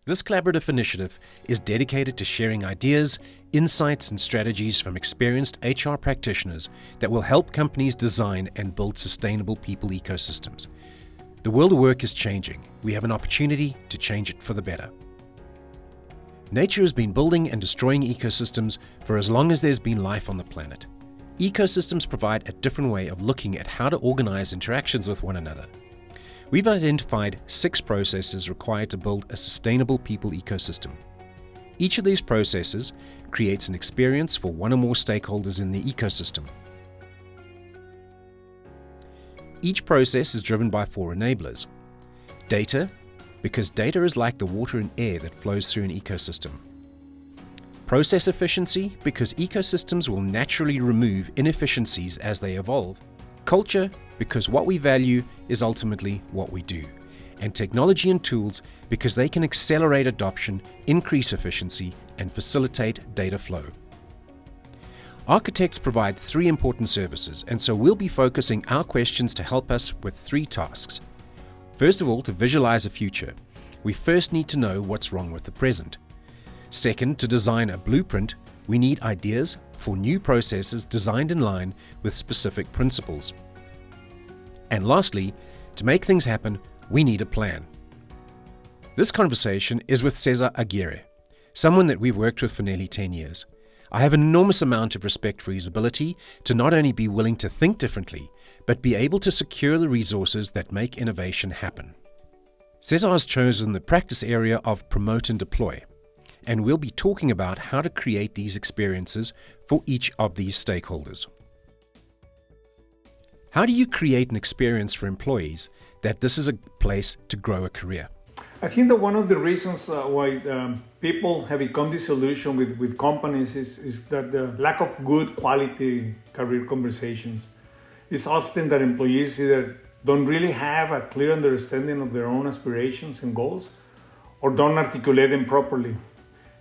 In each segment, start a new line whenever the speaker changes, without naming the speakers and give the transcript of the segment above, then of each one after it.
This collaborative initiative is dedicated to sharing ideas, insights, and strategies from experienced HR practitioners that will help companies design and build sustainable people ecosystems. The world of work is changing. We have an opportunity to change it for the better. Nature has been building and destroying ecosystems for as long as there's been life on the planet. Ecosystems provide a different way of looking at how to organize interactions with one another. We've identified 6 processes required to build a sustainable people ecosystem. Each of these processes creates an experience for one or more stakeholders in the ecosystem. Each process is driven by 4 enablers. Data, because data is like the water and air that flows through an ecosystem. Process efficiency, because ecosystems will naturally remove inefficiencies as they evolve. Culture, because what we value is ultimately what we do. And technology and tools, because they can accelerate adoption, increase efficiency, and facilitate data flow. Architects provide 3 important services, and so we'll be focusing our questions to help us with 3 tasks. First of all, to visualize a future, we first need to know what's wrong with the present. Second, to design a blueprint, we need ideas for new processes designed in line with specific principles. And lastly, to make things happen, we need a plan. This conversation is with Cesar Aguirre, someone that we've worked with for nearly 10 years. I have an enormous amount of respect for his ability to not only be willing to think differently, but be able to secure the resources that make innovation happen. Cesar has chosen the practice area of promote and deploy, and we'll be talking about how to create these experiences for each of these stakeholders. How do you create an experience for employees that this is a place to grow a career?
I think that one of the reasons why people have become disillusioned with companies is that the lack of good quality career conversations. It's often that employees either don't really have a clear understanding of their own aspirations and goals or don't articulate them properly.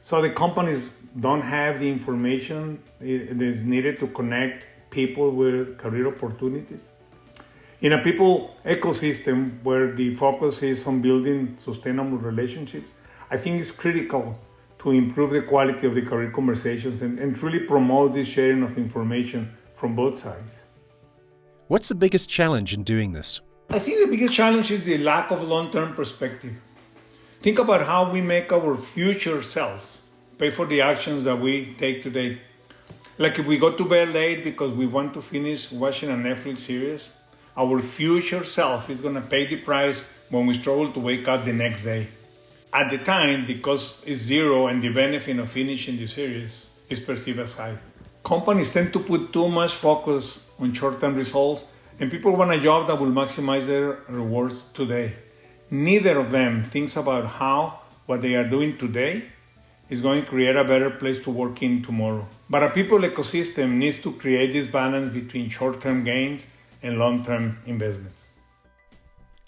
So the companies don't have the information that is needed to connect people with career opportunities. In a people ecosystem where the focus is on building sustainable relationships, I think it's critical to improve the quality of the career conversations and truly promote this sharing of information from both sides.
What's the biggest challenge in doing this?
I think the biggest challenge is the lack of long-term perspective. Think about how we make our future selves pay for the actions that we take today. Like if we go to bed late because we want to finish watching a Netflix series, our future self is going to pay the price when we struggle to wake up the next day. At the time, the cost is zero and the benefit of finishing the series is perceived as high. Companies tend to put too much focus on short-term results, and people want a job that will maximize their rewards today. Neither of them thinks about how what they are doing today is going to create a better place to work in tomorrow. But a people ecosystem needs to create this balance between short-term gains and long-term investments.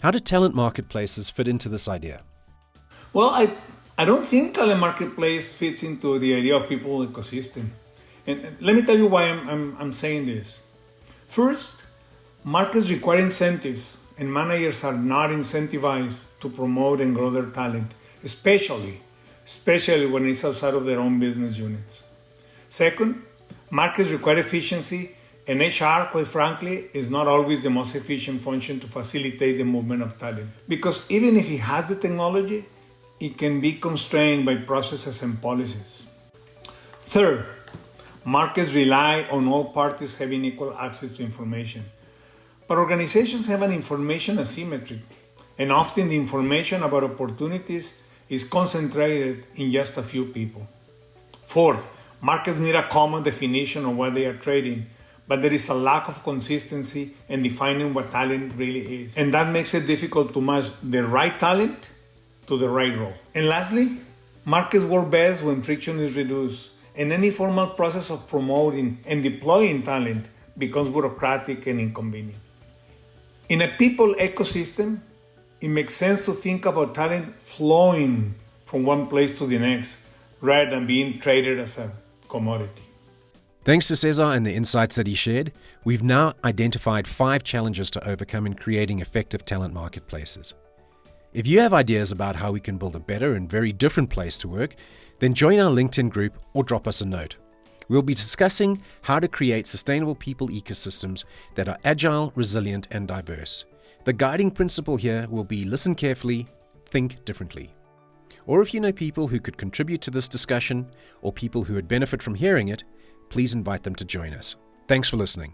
How do talent marketplaces fit into this idea?
Well, I don't think talent marketplace fits into the idea of people ecosystem. And let me tell you why I'm saying this. First, markets require incentives, and managers are not incentivized to promote and grow their talent, especially when it's outside of their own business units. Second, markets require efficiency, and HR, quite frankly, is not always the most efficient function to facilitate the movement of talent. Because even if it has the technology, it can be constrained by processes and policies. Third, markets rely on all parties having equal access to information. But organizations have an information asymmetry, and often the information about opportunities is concentrated in just a few people. Fourth, markets need a common definition of what they are trading, but there is a lack of consistency in defining what talent really is. And that makes it difficult to match the right talent to the right role. And lastly, markets work best when friction is reduced, and any formal process of promoting and deploying talent becomes bureaucratic and inconvenient. In a people ecosystem, it makes sense to think about talent flowing from one place to the next, rather than being traded as a commodity.
Thanks to Cesar and the insights that he shared, we've now identified 5 challenges to overcome in creating effective talent marketplaces. If you have ideas about how we can build a better and very different place to work, then join our LinkedIn group or drop us a note. We'll be discussing how to create sustainable people ecosystems that are agile, resilient, and diverse. The guiding principle here will be listen carefully, think differently. Or if you know people who could contribute to this discussion or people who would benefit from hearing it, please invite them to join us. Thanks for listening.